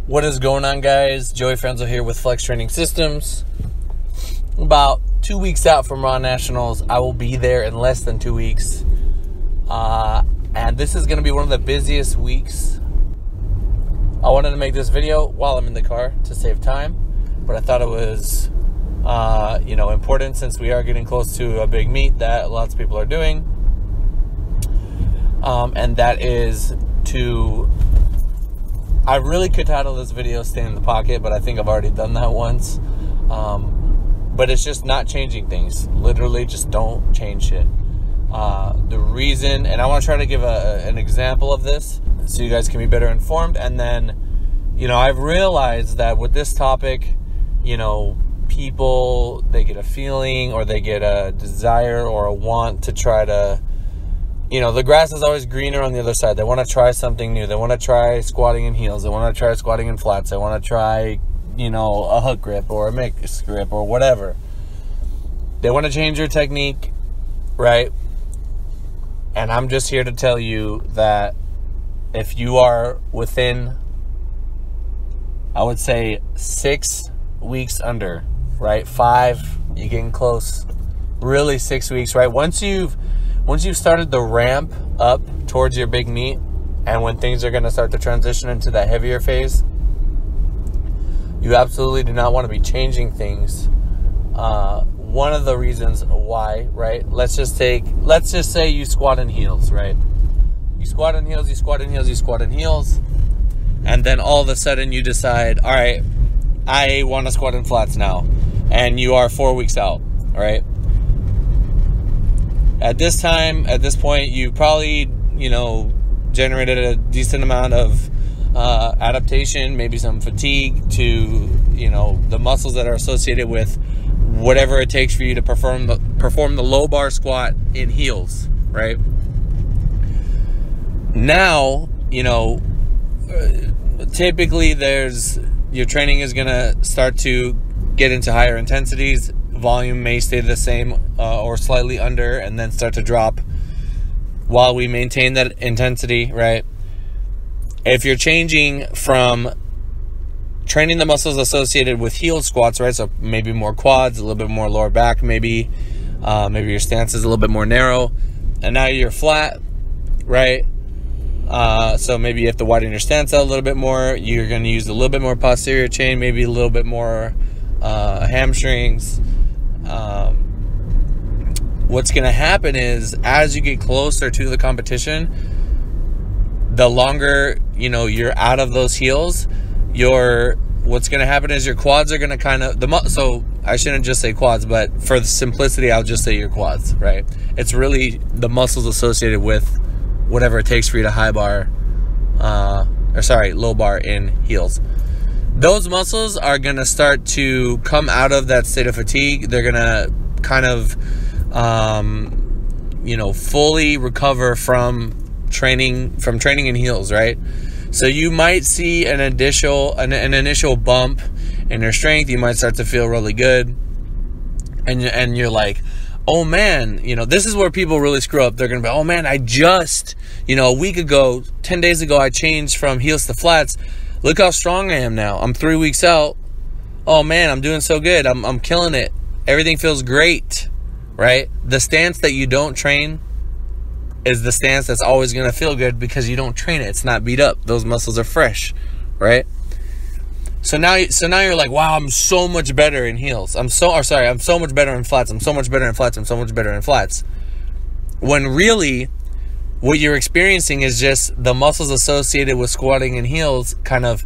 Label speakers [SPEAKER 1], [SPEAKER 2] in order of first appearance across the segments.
[SPEAKER 1] What is going on, guys? Joey Franzo here with Flex Training Systems. About 2 weeks out from Raw Nationals. I will be there in less than 2 weeks. And this is going to be one of the busiest weeks. I wanted to make this video while I'm in the car to save time. But I thought it was, important since we are getting close to a big meet that lots of people are doing. And that is to... I really could title this video "Stay in the Pocket," but I think I've already done that once. But it's just not changing things. Literally, just don't change it. The reason, and I want to try to give an example of this so you guys can be better informed. And then, I've realized that with this topic, people, they get a feeling or they get a desire or a want to try to, the grass is always greener on the other side. They want to try something new. They want to try squatting in heels. They want to try squatting in flats. They want to try, a hook grip or a mixed grip or whatever. They want to change your technique, right? And I'm just here to tell you that if you are within, I would say 6 weeks under, right? 5, you're getting close. Really 6 weeks, right? Once you've started the ramp up towards your big meet, and when things are going to start to transition into that heavier phase, you absolutely do not want to be changing things. One of the reasons why, right? Let's just say you squat in heels, right? You squat in heels, you squat in heels, you squat in heels, and then all of a sudden you decide, all right, I want to squat in flats now, and you are 4 weeks out, right? At this point, you probably, generated a decent amount of adaptation, maybe some fatigue to, the muscles that are associated with whatever it takes for you to perform the low bar squat in heels, right? Now, typically your training is going to start to get into higher intensities. Volume may stay the same or slightly under, and then start to drop while we maintain that intensity, right? If you're changing from training the muscles associated with heel squats, right? So maybe more quads, a little bit more lower back, maybe your stance is a little bit more narrow, and now you're flat, right? So maybe you have to widen your stance out a little bit more. You're going to use a little bit more posterior chain, maybe a little bit more hamstrings. What's going to happen is, as you get closer to the competition, the longer you're out of those heels, what's going to happen is your quads are going to so I shouldn't just say quads, but for the simplicity, I'll just say your quads, right? It's really the muscles associated with whatever it takes for you to low bar in heels. Those muscles are going to start to come out of that state of fatigue. They're going to kind of, fully recover from training in heels, right? So you might see an initial bump in your strength. You might start to feel really good. And you're like, oh man, this is where people really screw up. They're going to be, oh man, I just, a week ago, 10 days ago, I changed from heels to flats. Look how strong I am now. I'm 3 weeks out. Oh man, I'm doing so good. I'm killing it. Everything feels great, right? The stance that you don't train is the stance that's always going to feel good because you don't train it. It's not beat up. Those muscles are fresh, right? So now you're like, wow, I'm so much better in heels. I'm so much better in flats. I'm so much better in flats. I'm so much better in flats. When really, what you're experiencing is just the muscles associated with squatting in heels kind of,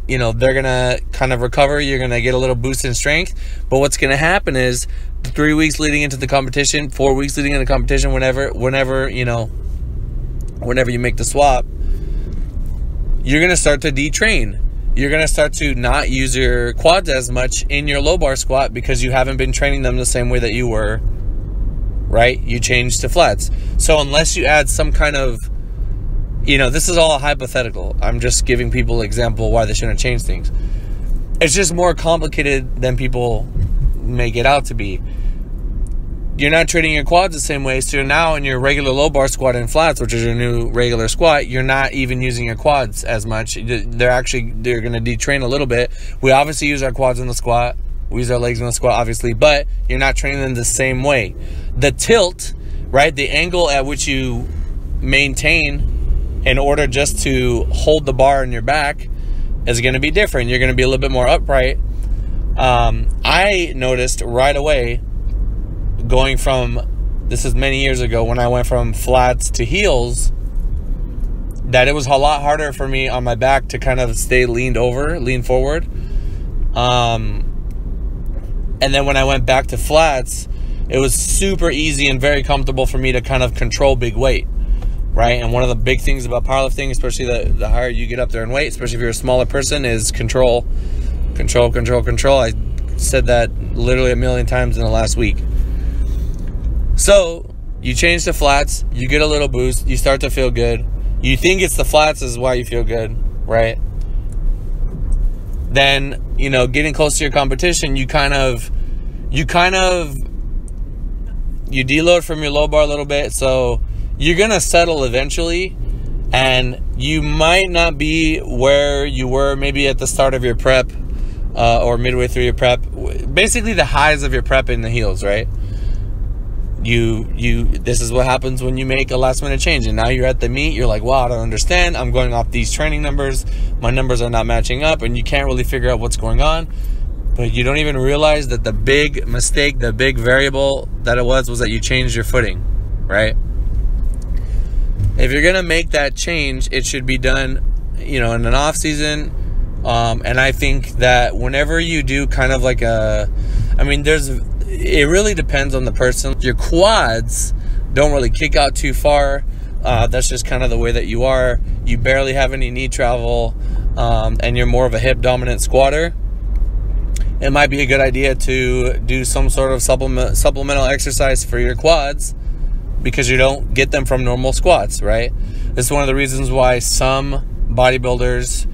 [SPEAKER 1] they're going to kind of recover. You're going to get a little boost in strength. But what's going to happen is 3 weeks leading into the competition, 4 weeks leading into the competition, whenever you make the swap, you're going to start to detrain. You're going to start to not use your quads as much in your low bar squat because you haven't been training them the same way that you were, right? You changed to flats. So unless you add some kind of, this is all hypothetical. I'm just giving people an example why they shouldn't change things. It's just more complicated than people may get out to be. you're not treating your quads the same way. So now in your regular low bar squat and flats, which is your new regular squat, you're not even using your quads as much. They're going to detrain a little bit. We obviously use our quads in the squat. We use our legs in the squat, obviously, but you're not training them the same way. The tilt, right, the angle at which you maintain in order just to hold the bar in your back is going to be different. You're going to be a little bit more upright. I noticed right away going from, this is many years ago, when I went from flats to heels, that it was a lot harder for me on my back to kind of stay lean forward. And then when I went back to flats, it was super easy and very comfortable for me to kind of control big weight, right? And one of the big things about powerlifting, especially the higher you get up there in weight, especially if you're a smaller person, is control. Control, control, control. I said that literally a million times in the last week. So you change to flats, you get a little boost, you start to feel good. You think it's the flats is why you feel good, right? Then, you know, getting close to your competition, you deload from your low bar a little bit, so you're gonna settle eventually, and you might not be where you were maybe at the start of your prep or midway through your prep. Basically the highs of your prep in the heels, right? This is what happens when you make a last minute change, and now you're at the meet, you're like, wow, I don't understand, I'm going off these training numbers, my numbers are not matching up, and you can't really figure out what's going on. But you don't even realize that the big mistake, the big variable that it was that you changed your footing, right? If you're gonna make that change, it should be done, you know, in an off season. And I think that whenever you do kind of like it really depends on the person. Your quads don't really kick out too far. That's just kind of the way that you are. You barely have any knee travel, and you're more of a hip dominant squatter. It might be a good idea to do some sort of supplemental exercise for your quads, because you don't get them from normal squats, right? This is one of the reasons why some bodybuilders,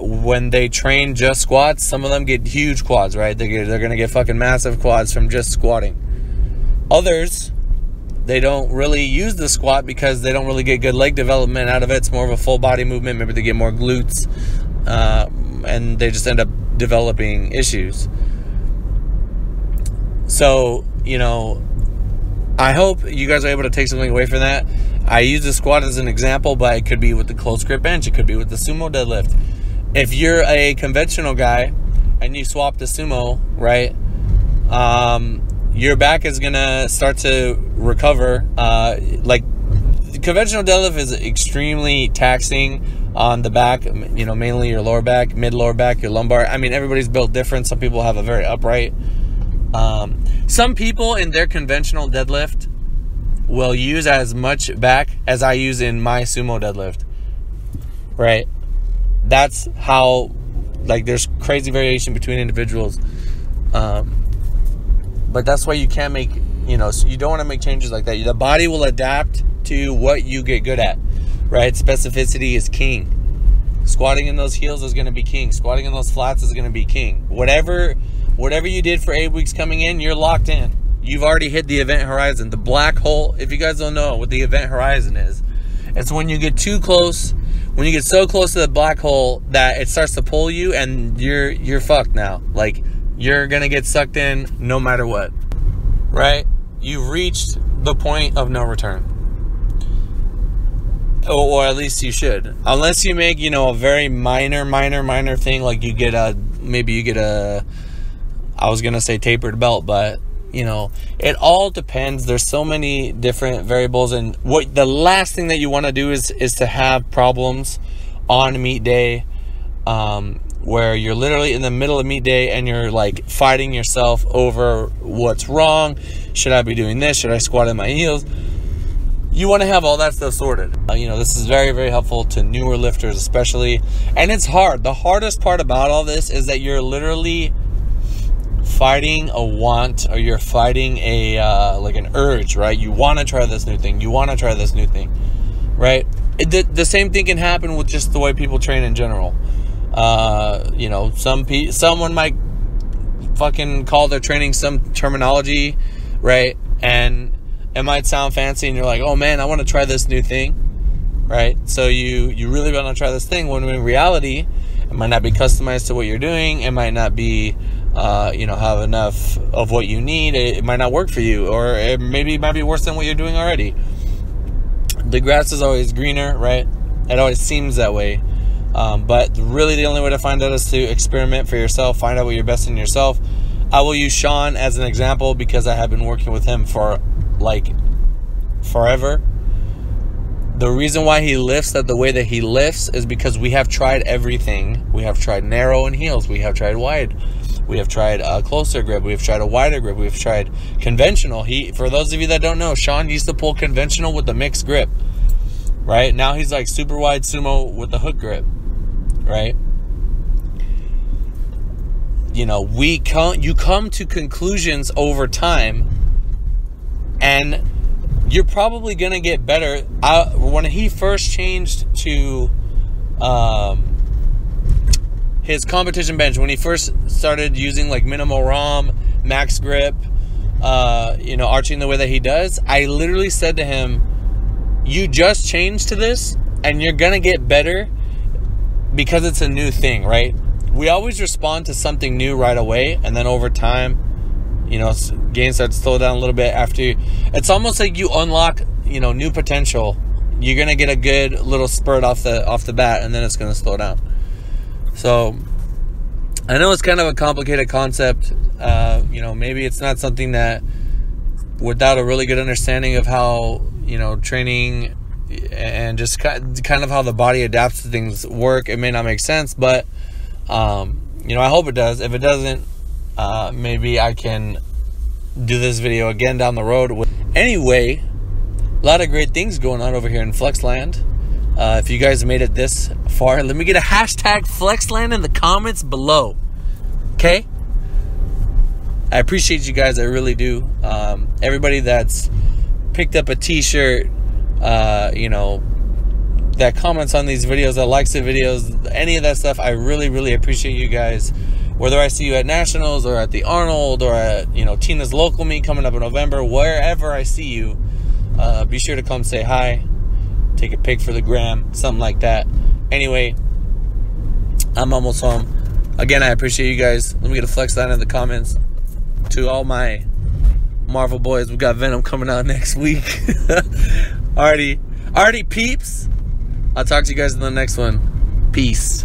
[SPEAKER 1] when they train just squats, some of them get huge quads, right? They're going to get fucking massive quads from just squatting. Others, they don't really use the squat because they don't really get good leg development out of it. It's more of a full body movement. Maybe they get more glutes, and they just end up developing issues. So, you know, I hope you guys are able to take something away from that. I use the squat as an example, but it could be with the close grip bench. It could be with the sumo deadlift. If you're a conventional guy and you swap to sumo, right, your back is going to start to recover. Like, the conventional deadlift is extremely taxing on the back, you know, mainly your lower back, mid-lower back, your lumbar. I mean, everybody's built different. Some people have a very upright. Some people in their conventional deadlift will use as much back as I use in my sumo deadlift, right? That's how, like, there's crazy variation between individuals. But that's why you can't make, you know, so you don't want to make changes like that. The body will adapt to what you get good at, right? Specificity is king. Squatting in those heels is going to be king. Squatting in those flats is going to be king. Whatever you did for 8 weeks coming in, you're locked in. You've already hit the event horizon. The black hole, if you guys don't know what the event horizon is, it's when you get too close, when you get so close to the black hole that it starts to pull you, and you're fucked now. Like, you're going to get sucked in no matter what, right? You've reached the point of no return. Or at least you should. Unless you make, you know, a very minor thing, like you get a, I was going to say tapered belt, but, you know, it all depends. There's so many different variables, and what the last thing that you want to do is to have problems on meet day, where you're literally in the middle of meet day and you're like fighting yourself over what's wrong. Should I be doing this? Should I squat in my heels? You want to have all that stuff sorted. You know, this is very, very helpful to newer lifters especially. And it's hard. The hardest part about all this is that you're literally fighting a want, or you're fighting a like an urge, right? You want to try this new thing. You want to try this new thing, right? The same thing can happen with just the way people train in general. You know, someone might fucking call their training some terminology, right? And it might sound fancy and you're like, oh man, I want to try this new thing, right? So you really want to try this thing, when in reality it might not be customized to what you're doing. It might not be have enough of what you need. It might not work for you, or it might be worse than what you're doing already. The grass is always greener, right? It always seems that way. But really the only way to find out is to experiment for yourself, find out what you're best in yourself. I will use Sean as an example because I have been working with him for like forever. The reason why he lifts the way that he lifts is because we have tried everything. We have tried narrow in heels. We have tried wide. We have tried a closer grip. We have tried a wider grip. We have tried conventional. For those of you that don't know, Sean used to pull conventional with the mixed grip, right? Now he's like super wide sumo with the hook grip, right? You come to conclusions over time, and you're probably going to get better. When he first changed to his competition bench, when he first started using like minimal ROM, max grip, arching the way that he does, I literally said to him, you just changed to this and you're going to get better because it's a new thing, right? We always respond to something new right away, and then over time, gains start to slow down a little bit after it's almost like you unlock, new potential. You're going to get a good little spurt off the bat, and then it's going to slow down. So I know it's kind of a complicated concept. Maybe it's not something that, without a really good understanding of how, training and just kind of how the body adapts to things work, it may not make sense, but I hope it does. If it doesn't, maybe I can do this video again down the road. Anyway, a lot of great things going on over here in Flexland. If you guys made it this far, let me get a hashtag Flexland in the comments below. Okay? I appreciate you guys. I really do. Everybody that's picked up a t-shirt, that comments on these videos, that likes the videos, any of that stuff, I really, really appreciate you guys. Whether I see you at Nationals or at the Arnold or at, Tina's Local Meet coming up in November, wherever I see you, be sure to come say hi, take a pic for the gram, something like that. Anyway, I'm almost home. Again, I appreciate you guys. Let me get a flex line in the comments. To all my Marvel boys, we got Venom coming out next week. Alrighty, peeps. I'll talk to you guys in the next one. Peace.